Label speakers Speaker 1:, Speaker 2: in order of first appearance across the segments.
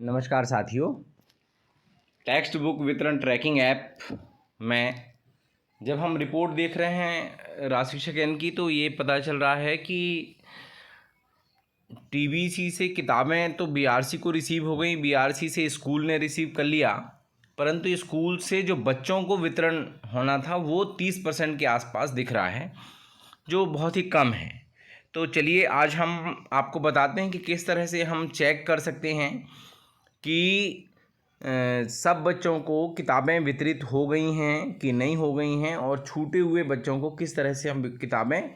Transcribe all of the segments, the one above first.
Speaker 1: नमस्कार साथियों। Text book वितरण ट्रैकिंग ऐप में जब हम रिपोर्ट देख रहे हैं राशि शकेन की, तो ये पता चल रहा है कि टीबीसी से किताबें तो बीआरसी को रिसीव हो गई, बीआरसी से स्कूल ने रिसीव कर लिया, परंतु स्कूल से जो बच्चों को वितरण होना था वो 30% के आसपास दिख रहा है, जो बहुत ही कम है। तो चलिए आज हम आपको बताते हैं कि किस तरह से हम चेक कर सकते हैं कि सब बच्चों को किताबें वितरित हो गई हैं कि नहीं हो गई हैं, और छूटे हुए बच्चों को किस तरह से हम किताबें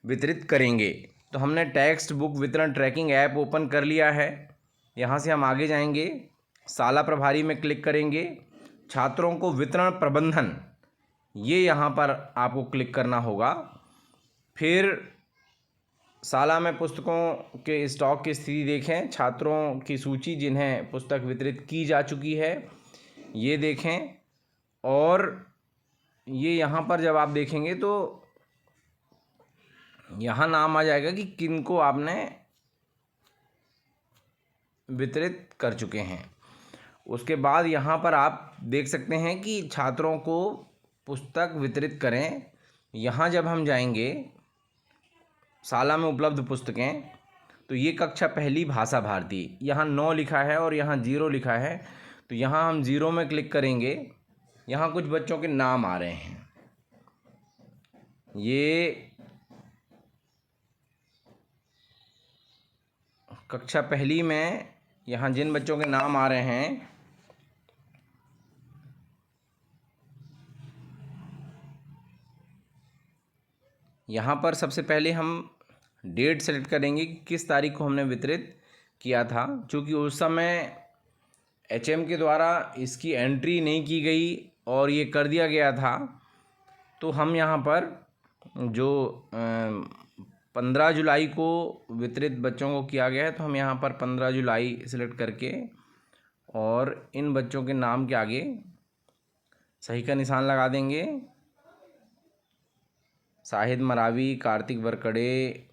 Speaker 1: वितरित करेंगे। तो हमने टेक्स्ट बुक वितरण ट्रैकिंग ऐप ओपन कर लिया है। यहाँ से हम आगे जाएंगे, शाला प्रभारी में क्लिक करेंगे, छात्रों को वितरण प्रबंधन, ये यहाँ पर आपको क्लिक करना होगा। फिर शाला में पुस्तकों के स्टॉक की स्थिति देखें, छात्रों की सूची जिन्हें पुस्तक वितरित की जा चुकी है ये देखें, और ये यहाँ पर जब आप देखेंगे तो यहाँ नाम आ जाएगा कि किनको आपने वितरित कर चुके हैं। उसके बाद यहाँ पर आप देख सकते हैं कि छात्रों को पुस्तक वितरित करें। यहाँ जब हम जाएंगे शाला में उपलब्ध पुस्तकें, तो ये कक्षा पहली भाषा भारती, यहाँ 9 लिखा है और यहाँ 0 लिखा है। तो यहाँ हम 0 में क्लिक करेंगे। यहाँ कुछ बच्चों के नाम आ रहे हैं। ये कक्षा पहली में यहाँ जिन बच्चों के नाम आ रहे हैं, यहाँ पर सबसे पहले हम डेट सेलेक्ट करेंगे कि किस तारीख को हमने वितरित किया था। चूँकि उस समय एचएम के द्वारा इसकी एंट्री नहीं की गई और ये कर दिया गया था, तो हम यहाँ पर जो 15 जुलाई को वितरित बच्चों को किया गया है, तो हम यहाँ पर 15 जुलाई सेलेक्ट करके और इन बच्चों के नाम के आगे सही का निशान लगा देंगे। शाहिद मरावी, कार्तिक वरकड़े,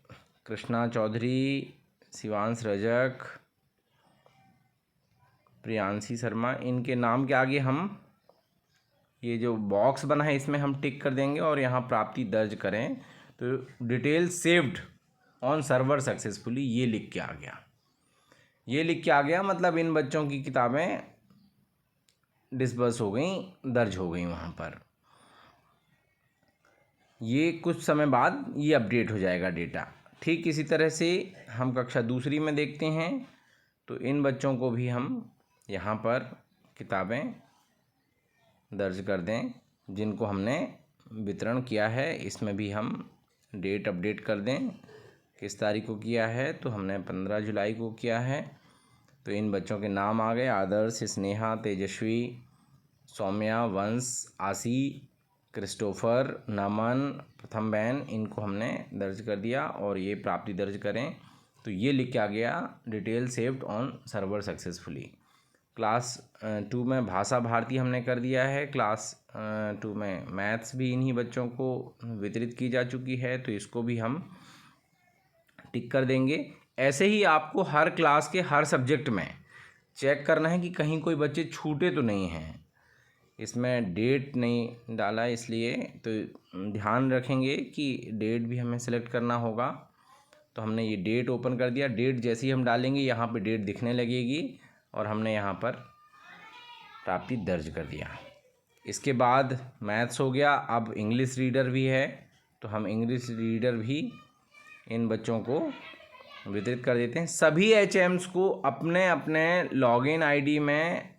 Speaker 1: कृष्णा चौधरी, शिवांश रजक, प्रियांशी शर्मा, इनके नाम के आगे हम ये जो बॉक्स बना है इसमें हम टिक कर देंगे और यहाँ प्राप्ति दर्ज करें। तो detail saved on server successfully ये लिख के आ गया। ये लिख के आ गया मतलब इन बच्चों की किताबें डिस्बर्स हो गई, दर्ज हो गई वहाँ पर। ये कुछ समय बाद ये अपडेट हो जाएगा डेटा। ठीक इसी तरह से हम कक्षा दूसरी में देखते हैं, तो इन बच्चों को भी हम यहाँ पर किताबें दर्ज कर दें जिनको हमने वितरण किया है। इसमें भी हम डेट अपडेट कर दें, किस तारीख को किया है, तो हमने 15 जुलाई को किया है। तो इन बच्चों के नाम आ गए, आदर्श, स्नेहा, तेजस्वी, सौम्या, वंश, आशी, क्रिस्टोफर, नमन, प्रथम बैन, इनको हमने दर्ज कर दिया और ये प्राप्ति दर्ज करें। तो ये लिख के आ गया detail saved on server successfully. Class 2 में भाषा भारती हमने कर दिया है। क्लास 2 में मैथ्स भी इन्हीं बच्चों को वितरित की जा चुकी है, तो इसको भी हम टिक कर देंगे। ऐसे ही आपको हर क्लास के हर सब्जेक्ट में चेक करना है कि कहीं कोई बच्चे छूटे तो नहीं हैं। इसमें डेट नहीं डाला इसलिए तो ध्यान रखेंगे कि डेट भी हमें सेलेक्ट करना होगा। तो हमने ये डेट ओपन कर दिया। डेट जैसे ही हम डालेंगे यहाँ पे डेट दिखने लगेगी और हमने यहाँ पर प्राप्ति दर्ज कर दिया। इसके बाद मैथ्स हो गया। अब इंग्लिश रीडर भी है, तो हम इंग्लिश रीडर भी इन बच्चों को वितरित कर देते हैं। सभी एचएम्स को अपने अपने लॉगिन आईडी में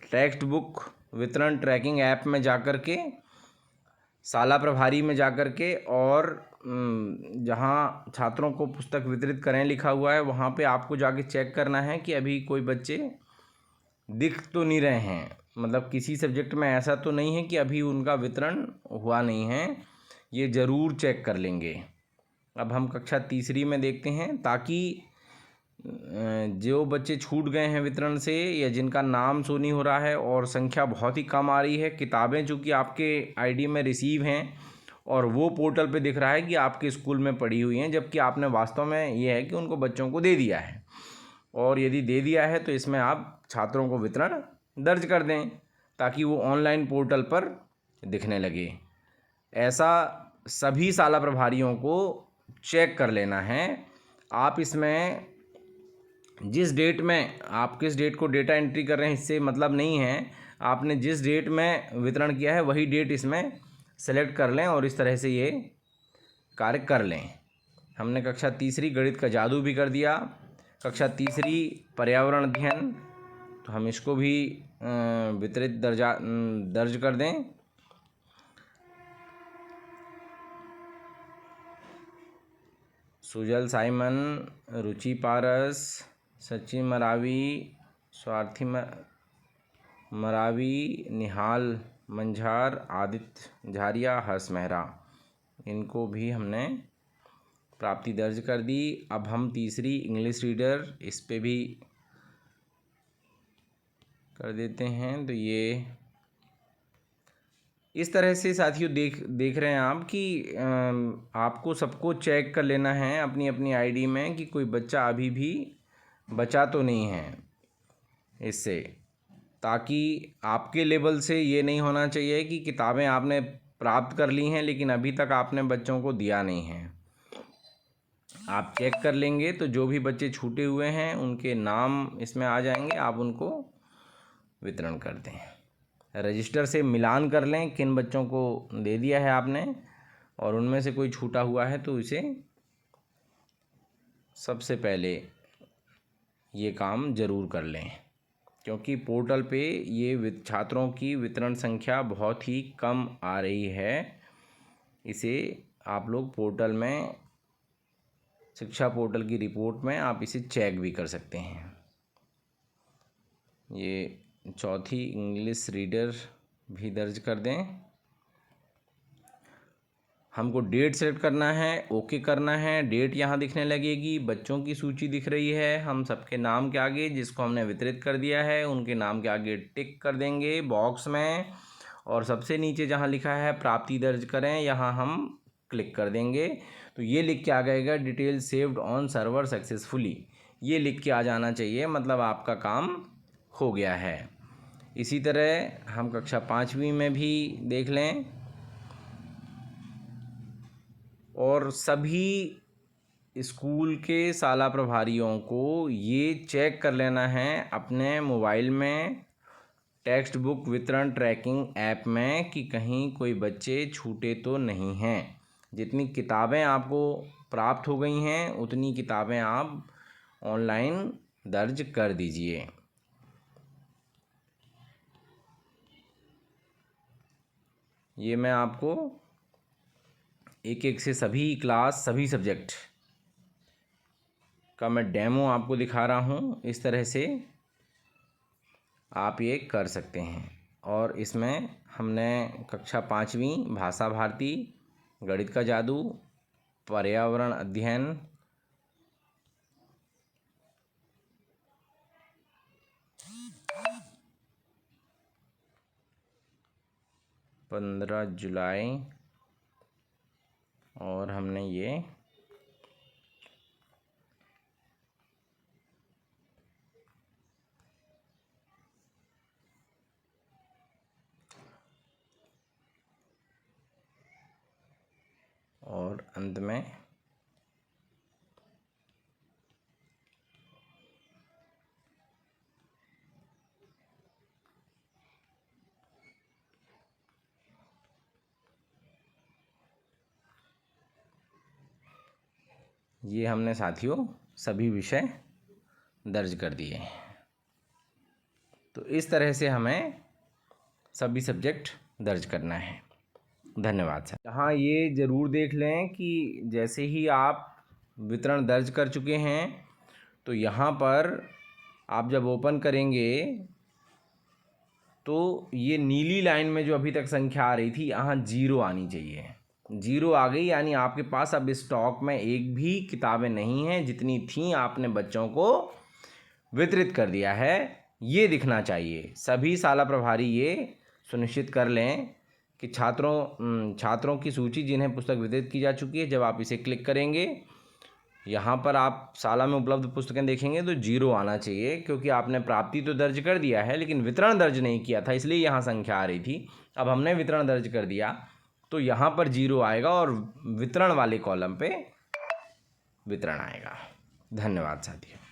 Speaker 1: टेक्स्ट बुक वितरण ट्रैकिंग ऐप में जाकर के, शाला प्रभारी में जाकर के, और जहाँ छात्रों को पुस्तक वितरित करें लिखा हुआ है वहाँ पे आपको जाके चेक करना है कि अभी कोई बच्चे दिख तो नहीं रहे हैं, मतलब किसी सब्जेक्ट में ऐसा तो नहीं है कि अभी उनका वितरण हुआ नहीं है। ये ज़रूर चेक कर लेंगे। अब हम कक्षा तीसरी में देखते हैं, ताकि जो बच्चे छूट गए हैं वितरण से या जिनका नाम शो नहीं हो रहा है और संख्या बहुत ही कम आ रही है, किताबें चूँकि आपके आईडी में रिसीव हैं और वो पोर्टल पे दिख रहा है कि आपके स्कूल में पड़ी हुई हैं, जबकि आपने वास्तव में ये है कि उनको बच्चों को दे दिया है, और यदि दे दिया है तो इसमें आप छात्रों को वितरण दर्ज कर दें ताकि वो ऑनलाइन पोर्टल पर दिखने लगे। ऐसा सभी शाला प्रभारियों को चेक कर लेना है। आप इसमें जिस डेट में आप किस डेट को डेटा एंट्री कर रहे हैं इससे मतलब नहीं है, आपने जिस डेट में वितरण किया है वही डेट इसमें सेलेक्ट कर लें और इस तरह से ये कार्य कर लें। हमने कक्षा तीसरी गणित का जादू भी कर दिया, कक्षा तीसरी पर्यावरण अध्ययन, तो हम इसको भी वितरित दर्ज कर दें। सुजल साइमन, रुचि पारस, सचिन मरावी, स्वार्थी मरावी, निहाल मंझार, आदित्य झारिया, हर्ष मेहरा, इनको भी हमने प्राप्ति दर्ज कर दी। अब हम तीसरी इंग्लिश रीडर इस पे भी कर देते हैं। तो ये इस तरह से साथियों देख रहे हैं आप कि आपको सबको चेक कर लेना है अपनी अपनी आईडी में कि कोई बच्चा अभी भी बचा तो नहीं है इससे, ताकि आपके लेवल से ये नहीं होना चाहिए कि किताबें आपने प्राप्त कर ली हैं लेकिन अभी तक आपने बच्चों को दिया नहीं है। आप चेक कर लेंगे तो जो भी बच्चे छूटे हुए हैं उनके नाम इसमें आ जाएंगे, आप उनको वितरण कर दें। रजिस्टर से मिलान कर लें किन बच्चों को दे दिया है आपने, और उनमें से कोई छूटा हुआ है तो इसे सबसे पहले ये काम ज़रूर कर लें, क्योंकि पोर्टल पे ये छात्रों की वितरण संख्या बहुत ही कम आ रही है। इसे आप लोग पोर्टल में, शिक्षा पोर्टल की रिपोर्ट में आप इसे चेक भी कर सकते हैं। ये चौथी इंग्लिश रीडर भी दर्ज कर दें। हमको डेट सेलेक्ट करना है, ओके करना है। डेट यहाँ दिखने लगेगी, बच्चों की सूची दिख रही है। हम सबके नाम के आगे जिसको हमने वितरित कर दिया है उनके नाम के आगे टिक कर देंगे बॉक्स में, और सबसे नीचे जहाँ लिखा है प्राप्ति दर्ज करें यहाँ हम क्लिक कर देंगे। तो ये लिख के आ जाएगा detail saved on server successfully, ये लिख के आ जाना चाहिए, मतलब आपका काम हो गया है। इसी तरह हम कक्षा 5वीं में भी देख लें, और सभी स्कूल के शाला प्रभारियों को ये चेक कर लेना है अपने मोबाइल में टेक्स्ट बुक वितरण ट्रैकिंग ऐप में कि कहीं कोई बच्चे छूटे तो नहीं हैं। जितनी किताबें आपको प्राप्त हो गई हैं उतनी किताबें आप ऑनलाइन दर्ज कर दीजिए। ये मैं आपको एक एक से सभी क्लास सभी सब्जेक्ट का मैं डेमो आपको दिखा रहा हूँ। इस तरह से आप ये कर सकते हैं। और इसमें हमने कक्षा 5वीं भाषा भारती, गणित का जादू, पर्यावरण अध्ययन, पंद्रह जुलाई, और हमने ये और अंत में ये हमने साथियों सभी विषय दर्ज कर दिए। तो इस तरह से हमें सभी सब्जेक्ट दर्ज करना है। धन्यवाद सर। हाँ, ये ज़रूर देख लें कि जैसे ही आप वितरण दर्ज कर चुके हैं तो यहाँ पर आप जब ओपन करेंगे तो ये नीली लाइन में जो अभी तक संख्या आ रही थी यहाँ 0 आनी चाहिए। 0 आ गई, यानी आपके पास अब स्टॉक में एक भी किताबें नहीं हैं, जितनी थी आपने बच्चों को वितरित कर दिया है, ये दिखना चाहिए। सभी शाला प्रभारी ये सुनिश्चित कर लें कि छात्रों की सूची जिन्हें पुस्तक वितरित की जा चुकी है, जब आप इसे क्लिक करेंगे यहाँ पर आप शाला में उपलब्ध पुस्तकें देखेंगे तो 0 आना चाहिए, क्योंकि आपने प्राप्ति तो दर्ज कर दिया है लेकिन वितरण दर्ज नहीं किया था, इसलिए यहाँ संख्या आ रही थी। अब हमने वितरण दर्ज कर दिया तो यहाँ पर 0 आएगा और वितरण वाले कॉलम पे वितरण आएगा। धन्यवाद साथियों।